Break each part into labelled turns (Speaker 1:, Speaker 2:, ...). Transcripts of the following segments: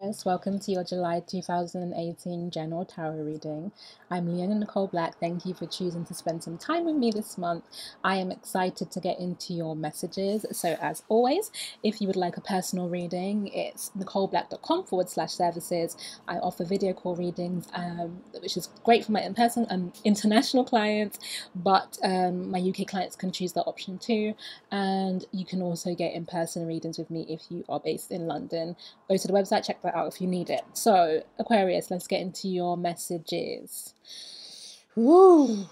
Speaker 1: Yes, welcome to your July 2018 General Tarot reading. I'm Leona Nicole Black. Thank you for choosing to spend some time with me this month. I am excited to get into your messages. So, as always, if you would like a personal reading, it's nicoleblack.com/services. I offer video call readings, which is great for my in-person and international clients, but my UK clients can choose that option too. And you can also get in-person readings with me if you are based in London. Go to the website, check that out if you need it. So, Aquarius, let's get into your messages. Woo!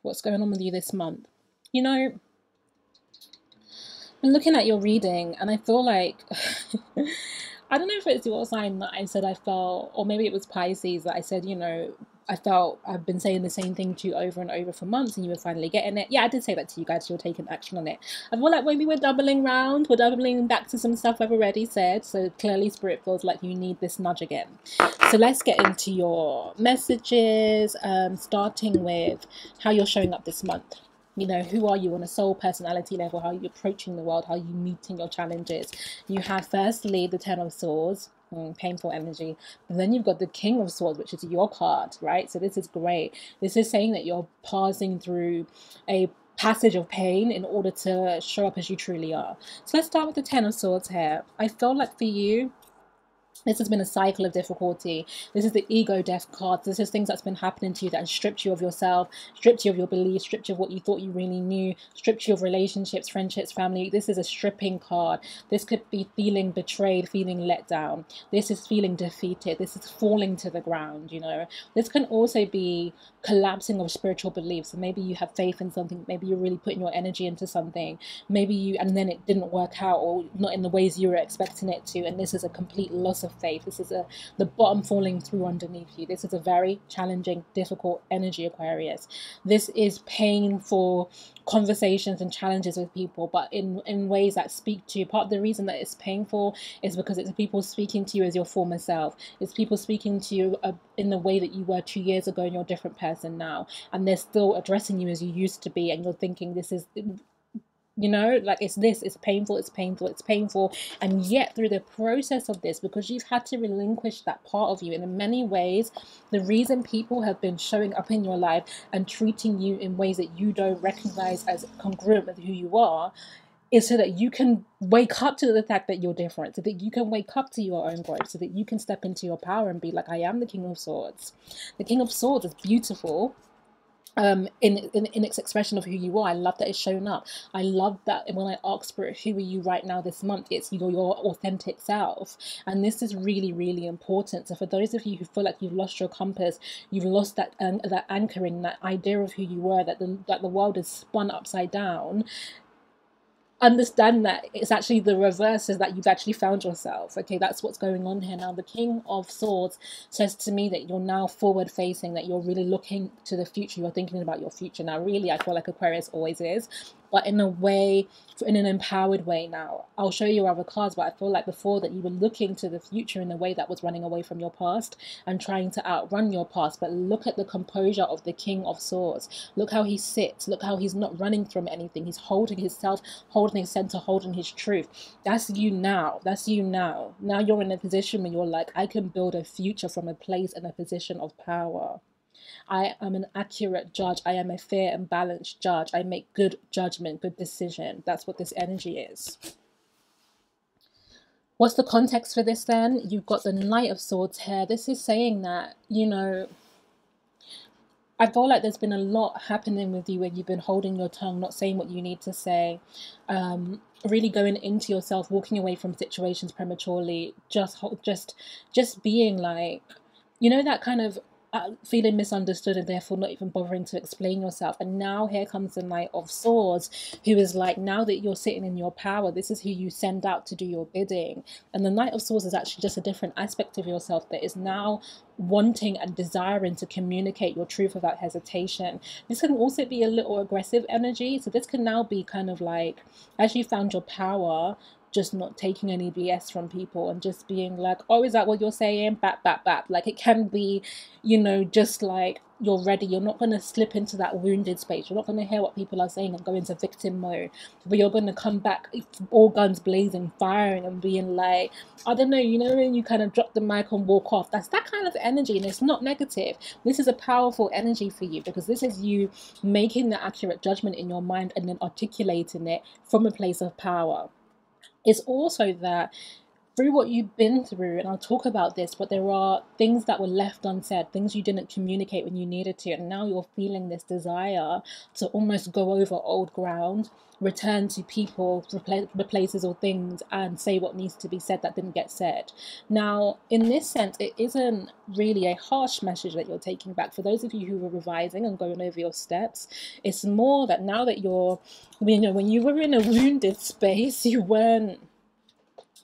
Speaker 1: What's going on with you this month? You know, I'm looking at your reading and I feel like I don't know if it's your sign that I said I felt, or maybe it was Pisces that I said, I felt I've been saying the same thing to you over and over for months and you were finally getting it. Yeah, I did say that to you guys. You're taking action on it. I feel like maybe we're doubling round. We're doubling back to some stuff I've already said. So clearly Spirit feels like you need this nudge again. So let's get into your messages, starting with how you're showing up this month. Who are you on a soul personality level? How are you approaching the world? How are you meeting your challenges? You have firstly the Ten of Swords, painful energy. And then you've got the King of Swords, which is your card, right? So this is great. This is saying that you're passing through a passage of pain in order to show up as you truly are. So let's start with the Ten of Swords here. I feel like for you, this has been a cycle of difficulty. This is the ego death card. This is things that's been happening to you that has stripped you of yourself, stripped you of your beliefs, stripped you of what you thought you really knew, stripped you of relationships, friendships, family. This is a stripping card. This could be feeling betrayed, feeling let down. This is feeling defeated. This is falling to the ground, This can also be collapsing of spiritual beliefs. So maybe you have faith in something. Maybe you're really putting your energy into something. And then it didn't work out, or not in the ways you were expecting it to. And this is a complete loss of faith. This is the bottom falling through underneath you. This is a very challenging, difficult energy, Aquarius. This is painful conversations and challenges with people, but in ways that speak to you. Part of the reason that it's painful is because it's people speaking to you as your former self. It's people speaking to you in the way that you were 2 years ago, and you're a different person now, and they're still addressing you as you used to be, and you're thinking this is it's painful. And yet through the process of this, because you've had to relinquish that part of you, and in many ways the reason people have been showing up in your life and treating you in ways that you don't recognize as congruent with who you are is so that you can wake up to the fact that you're different, so that you can wake up to your own growth, so that you can step into your power and be like, I am the King of Swords. The King of Swords is beautiful in its expression of who you are. I love that it's shown up. I love that when I ask Spirit, who are you right now this month, it's your authentic self. And this is really, really important. So for those of you who feel like you've lost your compass, you've lost that anchoring, that idea of who you were, that the world is spun upside down, understand that it's actually the reverse, is that you've actually found yourself. Okay, that's what's going on here now. The King of Swords says to me that you're now forward facing, that you're really looking to the future. You're thinking about your future now. Really, I feel like Aquarius always is, but in a way, in an empowered way. Now I'll show you other cards, but I feel like before that you were looking to the future in a way that was running away from your past and trying to outrun your past. But look at the composure of the King of Swords. Look how he sits. Look how he's not running from anything. He's holding himself, holding his center, holding his truth. That's you now. That's you now. Now you're in a position where you're like, I can build a future from a place and a position of power. I am an accurate judge. I am a fair and balanced judge. I make good judgment, good decision. That's what this energy is. What's the context for this then? You've got the Knight of Swords here. This is saying that, I feel like there's been a lot happening with you where you've been holding your tongue, not saying what you need to say, really going into yourself, walking away from situations prematurely, just being like, that kind of feeling misunderstood and therefore not even bothering to explain yourself. And now here comes the Knight of Swords, who is like, now that you're sitting in your power, this is who you send out to do your bidding. And the Knight of Swords is actually just a different aspect of yourself that is now wanting and desiring to communicate your truth without hesitation. This can also be a little aggressive energy. So this can now be kind of like, as you found your power, just not taking any BS from people and just being like, oh, is that what you're saying? Bap, bap, bap. Like it can be, just like you're ready. You're not going to slip into that wounded space. You're not going to hear what people are saying and go into victim mode, but you're going to come back all guns blazing, firing and being like, I don't know, you know, when you kind of drop the mic and walk off, that's that kind of energy, and it's not negative. This is a powerful energy for you, because this is you making the accurate judgment in your mind and then articulating it from a place of power. It's also that through what you've been through, and I'll talk about this, but there are things that were left unsaid, things you didn't communicate when you needed to, and now you're feeling this desire to almost go over old ground, return to people, the places or things, and say what needs to be said that didn't get said. Now, in this sense, it isn't really a harsh message that you're taking back. For those of you who were revising and going over your steps, it's more that now that you're, you know, when you were in a wounded space, you weren't,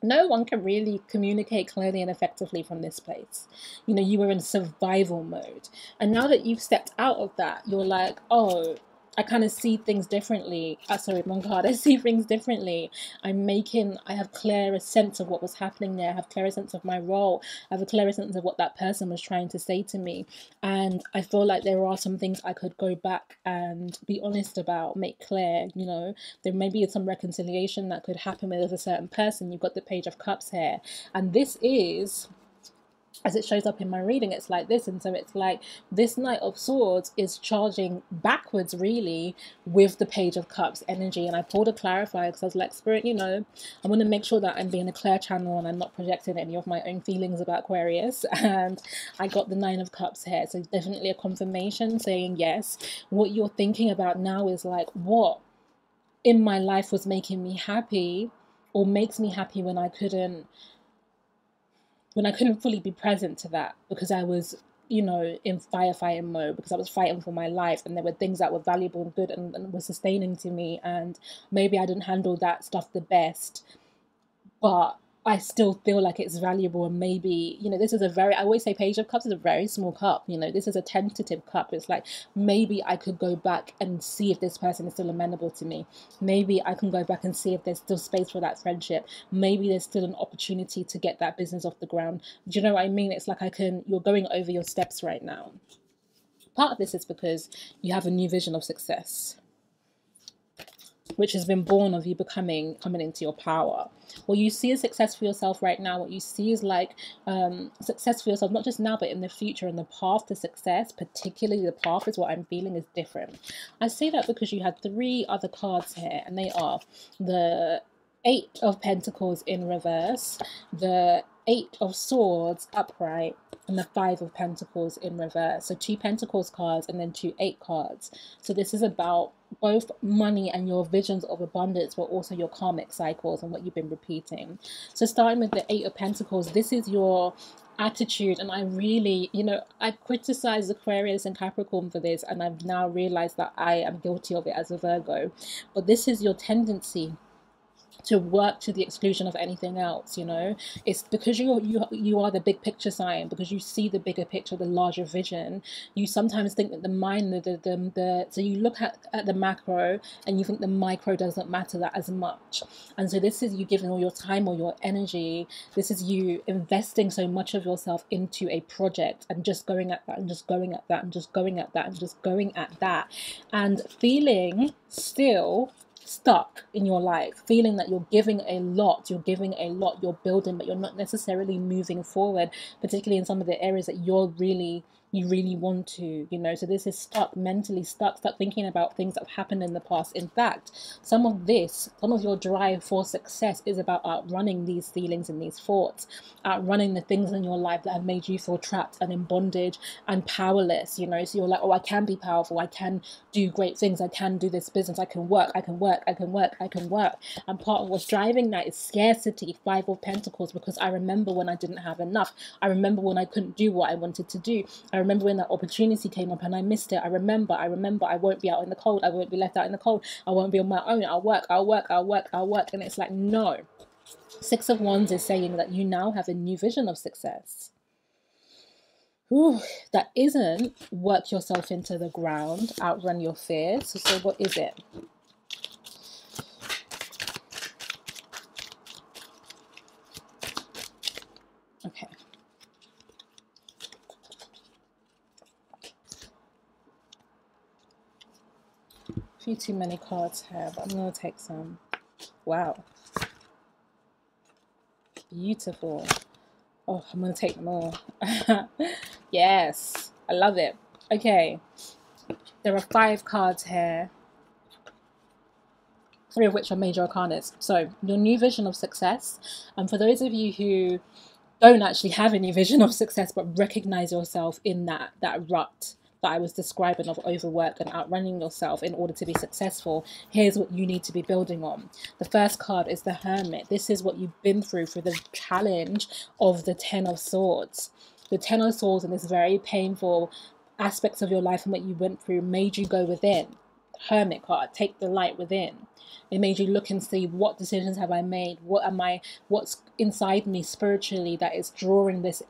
Speaker 1: no one can really communicate clearly and effectively from this place. You know, you were in survival mode. And now that you've stepped out of that, you're like, oh, I kind of see things differently. Sorry, mon God, I see things differently. I have clearer sense of what was happening there. I have clearer sense of my role. I have a clearer sense of what that person was trying to say to me. And I feel like there are some things I could go back and be honest about, make clear, you know. There may be some reconciliation that could happen with a certain person. You've got the Page of Cups here. And this is, as it shows up in my reading, it's like this. And so it's like this Knight of Swords is charging backwards really with the Page of Cups energy. And I pulled a clarifier because I was like, Spirit, you know, I want to make sure that I'm being a clear channel and I'm not projecting any of my own feelings about Aquarius. And I got the Nine of Cups here, so definitely a confirmation saying yes, what you're thinking about now is like, what in my life was making me happy or makes me happy when I couldn't fully be present to that, because I was, you know, in firefighting mode, because I was fighting for my life, and there were things that were valuable and good and were sustaining to me, and maybe I didn't handle that stuff the best, but I still feel like it's valuable. And maybe, you know, this is a very, I always say Page of Cups is a very small cup, you know, this is a tentative cup. It's like, maybe I could go back and see if this person is still amenable to me. Maybe I can go back and see if there's still space for that friendship. Maybe there's still an opportunity to get that business off the ground. Do you know what I mean? It's like you're going over your steps right now. Part of this is because you have a new vision of success, which has been born of you coming into your power. What you see as success for yourself right now, what you see is like success for yourself, not just now, but in the future. And the path to success, particularly the path, is what I'm feeling is different. I say that because you had 3 other cards here, and they are the 8 of Pentacles in reverse, the 8 of Swords upright, and the 5 of Pentacles in reverse. So 2 Pentacles cards and then 2 8 cards. So this is about both money and your visions of abundance, but also your karmic cycles and what you've been repeating. So starting with the 8 of Pentacles, this is your attitude. And I really, you know, I criticized Aquarius and Capricorn for this, and I've now realized that I am guilty of it as a Virgo. But this is your tendency to work to the exclusion of anything else. You know, it's because you are the big picture sign, because you see the bigger picture, the larger vision. You sometimes think that the mind, so you look at the macro and you think the micro doesn't matter that as much. And so this is you giving all your time or your energy. This is you investing so much of yourself into a project and just going at that and just going at that and just going at that and just going at that, and feeling still stuck in your life, feeling that you're giving a lot, you're building, but you're not necessarily moving forward, particularly in some of the areas that you really want to, you know. So this is stuck, mentally stuck thinking about things that have happened in the past. In fact, some of your drive for success is about outrunning these feelings and these thoughts, outrunning the things in your life that have made you feel trapped and in bondage and powerless, you know. So you're like, oh, I can be powerful, I can do great things, I can do this business, I can work. And part of what's driving that is scarcity, 5 of Pentacles, because I remember when I didn't have enough. I remember when I couldn't do what I wanted to do. I remember when that opportunity came up and I missed it. I remember I won't be out in the cold. I won't be left out in the cold. I won't be on my own. I'll work. And it's like, no. 6 of Wands is saying that you now have a new vision of success. Ooh, that isn't work yourself into the ground, outrun your fears. So what is it? Okay. few too many cards here, but I'm going to take some. Wow. Beautiful. Oh, I'm going to take them all. Yes, I love it. Okay, there are 5 cards here, 3 of which are major arcanas. So, your new vision of success. And for those of you who don't actually have any vision of success, but recognize yourself in that rut that I was describing of overwork and outrunning yourself in order to be successful, here's what you need to be building on. The first card is the Hermit. This is what you've been through the challenge of the Ten of Swords. The Ten of Swords and this very painful aspects of your life and what you went through made you go within. Hermit card, take the light within. It made you look and see, what decisions have I made? What's inside me spiritually that is drawing this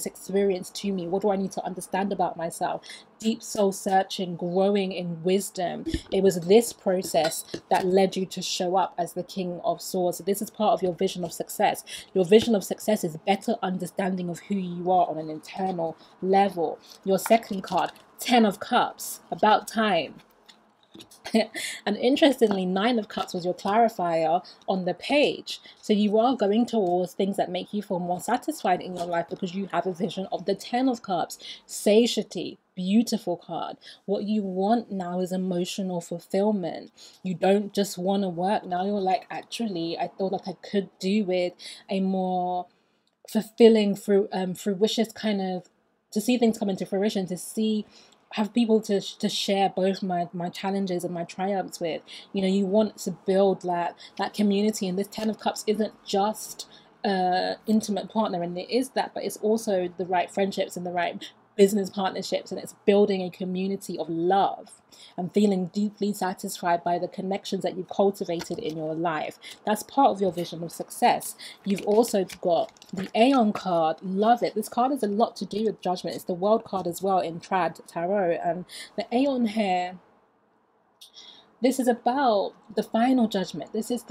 Speaker 1: experience to me? What do I need to understand about myself? Deep soul searching, growing in wisdom. It was this process that led you to show up as the King of Swords. So this is part of your vision of success. Your vision of success is better understanding of who you are on an internal level. Your second card, 10 of Cups, about time. And interestingly, 9 of Cups was your clarifier on the page. So you are going towards things that make you feel more satisfied in your life because you have a vision of the 10 of Cups. Satiety, beautiful card. What you want now is emotional fulfillment. You don't just want to work. Now you're like, actually, I thought like I could do with a more fulfilling fruitious kind of, to see things come into fruition, to have people to share both my challenges and my triumphs with. You know, you want to build that community, and this 10 of Cups isn't just intimate partner, and it is that, but it's also the right friendships and the right business partnerships, and it's building a community of love and feeling deeply satisfied by the connections that you've cultivated in your life. That's part of your vision of success. You've also got the Aeon card. Love it. This card has a lot to do with judgment. It's the World card as well in Tarot. And the Aeon here, this is about the final judgment. This is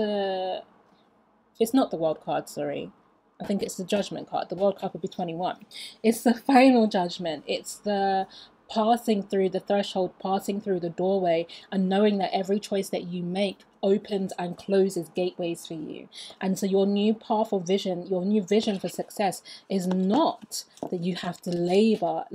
Speaker 1: it's not the World card, sorry. I think it's the Judgment card. The World card would be 21. It's the final judgment. It's the passing through the threshold, passing through the doorway, and knowing that every choice that you make opens and closes gateways for you. And so your new path of vision, your new vision for success is not that you have to labor,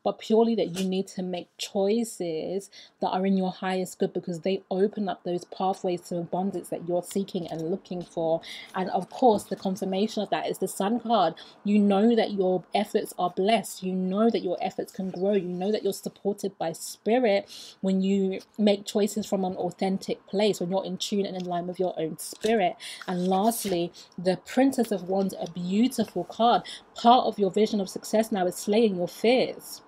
Speaker 1: but purely that you need to make choices that are in your highest good, because they open up those pathways to abundance that you're seeking and looking for. And of course, the confirmation of that is the Sun card. You know that your efforts are blessed. You know that your efforts can grow. You know that you're supported by spirit when you make choices from an authentic place, when you're in tune and in line with your own spirit. And lastly, the Princess of Wands, a beautiful card. Part of your vision of success now is slaying your fears.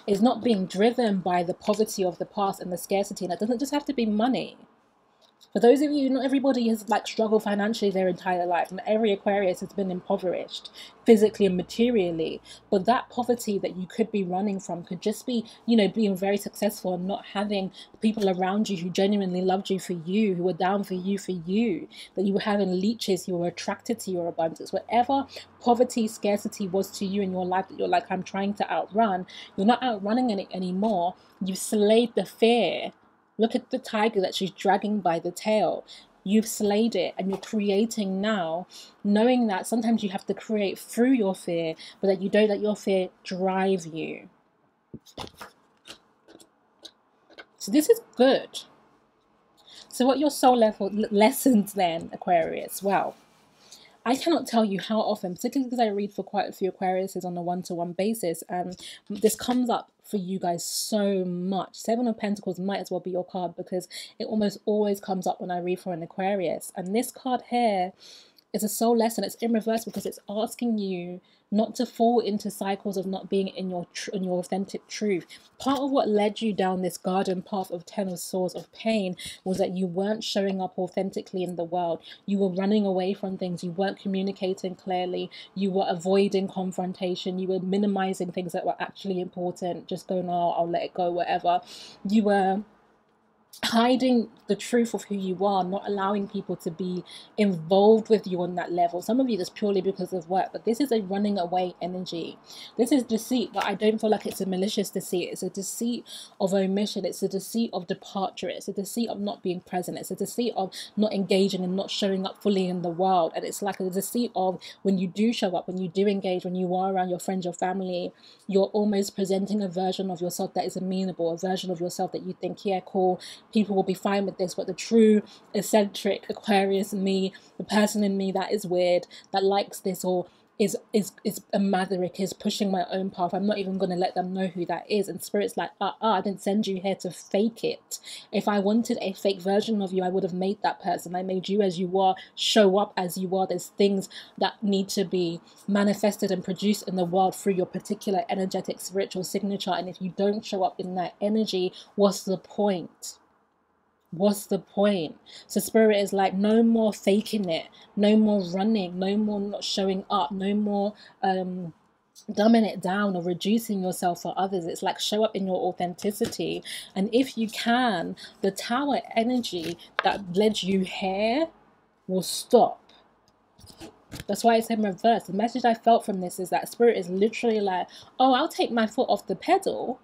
Speaker 1: Is not being driven by the poverty of the past and the scarcity. And it doesn't just have to be money. For those of you, not everybody has struggled financially their entire life. And every Aquarius has been impoverished physically and materially. But that poverty that you could be running from could just be, being very successful and not having people around you who genuinely loved you for you, who were down for you, that you were having leeches who were attracted to your abundance. Whatever poverty, scarcity was to you in your life that you're like, I'm trying to outrun, you're not outrunning it anymore. You've slayed the fear. Look at the tiger that she's dragging by the tail. You've slayed it, and you're creating now, knowing that sometimes you have to create through your fear, but that you don't let your fear drive you. So this is good. So what your soul level lessons then, Aquarius? Well, I cannot tell you how often, particularly because I read for quite a few Aquariuses on a one-to-one basis, this comes up for you guys so much. 7 of Pentacles might as well be your card, because it almost always comes up when I read for an Aquarius. And this card here is a soul lesson. It's in reverse because it's asking you not to fall into cycles of not being in your authentic truth. Part of what led you down this garden path of 10 of Swords of pain was that you weren't showing up authentically in the world. You were running away from things. You weren't communicating clearly. You were avoiding confrontation. You were minimizing things that were actually important. Just going, oh, I'll let it go, whatever. You were hiding the truth of who you are, not allowing people to be involved with you on that level. Some of you, that's purely because of work, but this is a running away energy. This is deceit, but I don't feel like it's a malicious deceit. It's a deceit of omission. It's a deceit of departure. It's a deceit of not being present. It's a deceit of not engaging and not showing up fully in the world. And it's like a deceit of when you do show up, when you do engage, when you are around your friends, your family, you're almost presenting a version of yourself that is amenable, a version of yourself that you think, yeah, cool, people will be fine with this. But the true eccentric Aquarius in me, the person in me that is weird, that likes this, or is a maverick, is pushing my own path, I'm not even going to let them know who that is. And Spirit's like, I didn't send you here to fake it. If I wanted a fake version of you, I would have made that person. I made you as you are, show up as you are. There's things that need to be manifested and produced in the world through your particular energetic spiritual signature. And if you don't show up in that energy, what's the point? What's the point? So Spirit is like, no more faking it, no more running, no more not showing up, no more dumbing it down or reducing yourself for others. It's like, show up in your authenticity. And if you can, the Tower energy that led you here will stop. That's why it's in reverse. The message I felt from this is that Spirit is literally like, oh, I'll take my foot off the pedal,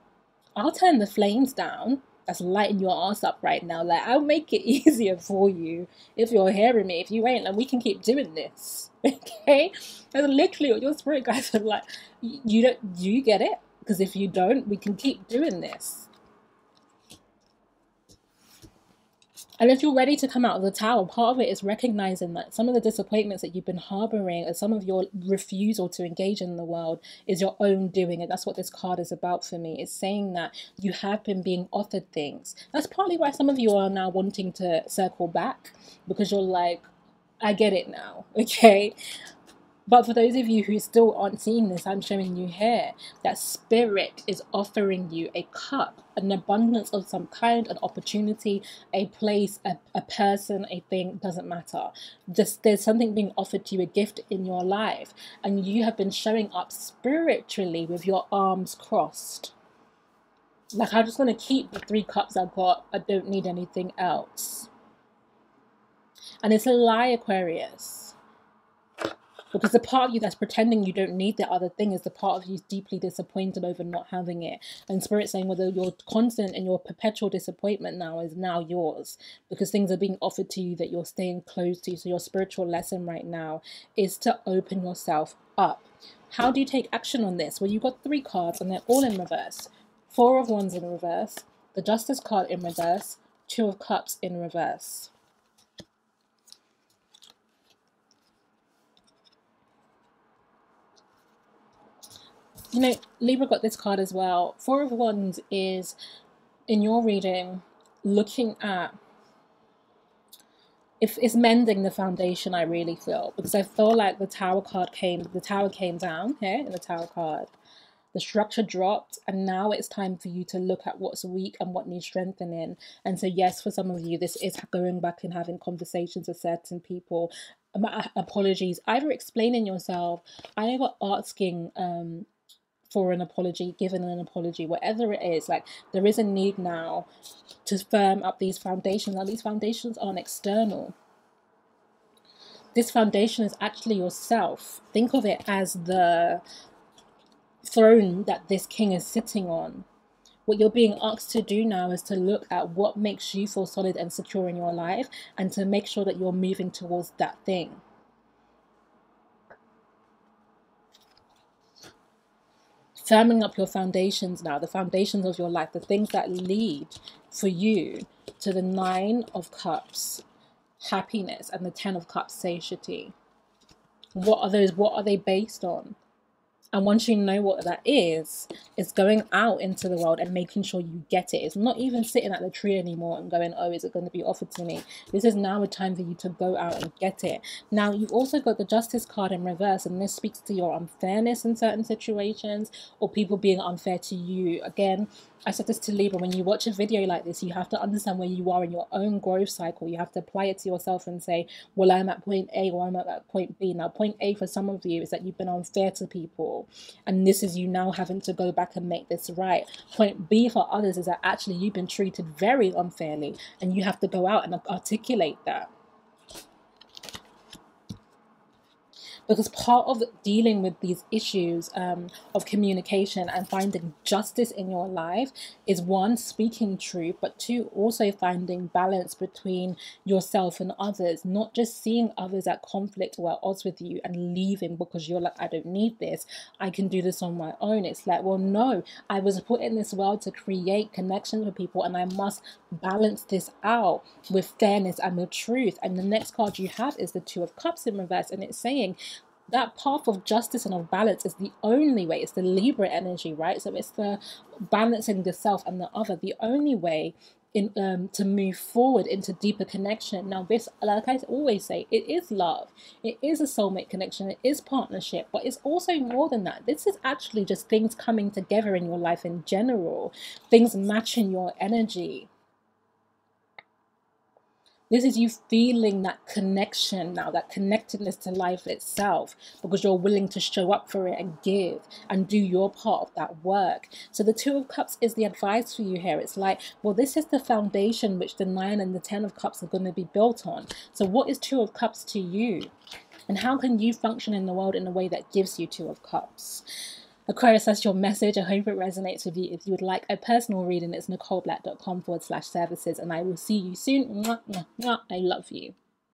Speaker 1: I'll turn the flames down. That's lighting your ass up right now. Like, I'll make it easier for you if you're hearing me. If you ain't, then we can keep doing this. Okay? That's literally what your spirit guys are like. Do you get it? Because if you don't, we can keep doing this. And if you're ready to come out of the Tower, part of it is recognizing that some of the disappointments that you've been harboring and some of your refusal to engage in the world is your own doing. And that's what this card is about for me. It's saying that you have been being offered things. That's partly why some of you are now wanting to circle back, because you're like, I get it now, okay? But for those of you who still aren't seeing this, I'm showing you here that Spirit is offering you a cup, an abundance of some kind, an opportunity, a place, a person, a thing, doesn't matter. There's something being offered to you, a gift in your life. And you have been showing up spiritually with your arms crossed. Like, I'm just going to keep the 3 cups I've got. I don't need anything else. And it's a lie, Aquarius. Because the part of you that's pretending you don't need the other thing is the part of you deeply disappointed over not having it. And Spirit saying, whether your constant and your perpetual disappointment now is now yours, because things are being offered to you that you're staying close to. So your spiritual lesson right now is to open yourself up. How do you take action on this? Well, you've got 3 cards and they're all in reverse. 4 of Wands in reverse, the Justice card in reverse, 2 of Cups in reverse. You know, Libra got this card as well. 4 of Wands is, in your reading, looking at, if it's mending the foundation, I really feel. Because I feel like the Tower came down here in the Tower card. The structure dropped, and now it's time for you to look at what's weak and what needs strengthening. And so, yes, for some of you, this is going back and having conversations with certain people. Apologies, either explaining yourself, either asking for an apology, given an apology, whatever it is. Like, there is a need now to firm up these foundations. Now, these foundations aren't external. This foundation is actually yourself. Think of it as the throne that this king is sitting on. What you're being asked to do now is to look at what makes you feel solid and secure in your life, and to make sure that you're moving towards that thing. Firming up your foundations now, the foundations of your life, the things that lead for you to the 9 of Cups, happiness, and the 10 of Cups, satiety. What are those? What are they based on? And once you know what that is, it's going out into the world and making sure you get it. It's not even sitting at the tree anymore and going, oh, is it going to be offered to me? This is now a time for you to go out and get it. Now, you've also got the Justice card in reverse, and this speaks to your unfairness in certain situations, or people being unfair to you. Again, I said this to Libra, when you watch a video like this, you have to understand where you are in your own growth cycle. You have to apply it to yourself and say, well, I'm at point A or I'm at point B. Now, point A for some of you is that you've been unfair to people, and this is you now having to go back and make this right. Point B for others is that actually you've been treated very unfairly, and you have to go out and articulate that. Because part of dealing with these issues of communication and finding justice in your life is, one, speaking truth, but two, also finding balance between yourself and others, not just seeing others at conflict or at odds with you and leaving because you're like, I don't need this, I can do this on my own. It's like, well, no, I was put in this world to create connections with people, and I must balance this out with fairness and with truth. And the next card you have is the Two of Cups in reverse, and it's saying that path of justice and of balance is the only way. It's the Libra energy, right? So it's the balancing the self and the other, the only way in to move forward into deeper connection. Now this, like I always say, it is love, it is a soulmate connection, it is partnership, but it's also more than that. This is actually just things coming together in your life in general, things matching your energy. This is you feeling that connection now, that connectedness to life itself, because you're willing to show up for it and give and do your part of that work. So the Two of Cups is the advice for you here. It's like, well, this is the foundation which the Nine and the Ten of Cups are going to be built on. So what is Two of Cups to you? And how can you function in the world in a way that gives you Two of Cups? Aquarius, that's your message. I hope it resonates with you. If you would like a personal reading, it's nicoleblack.com/services, and I will see you soon. Mwah, mwah, mwah. I love you.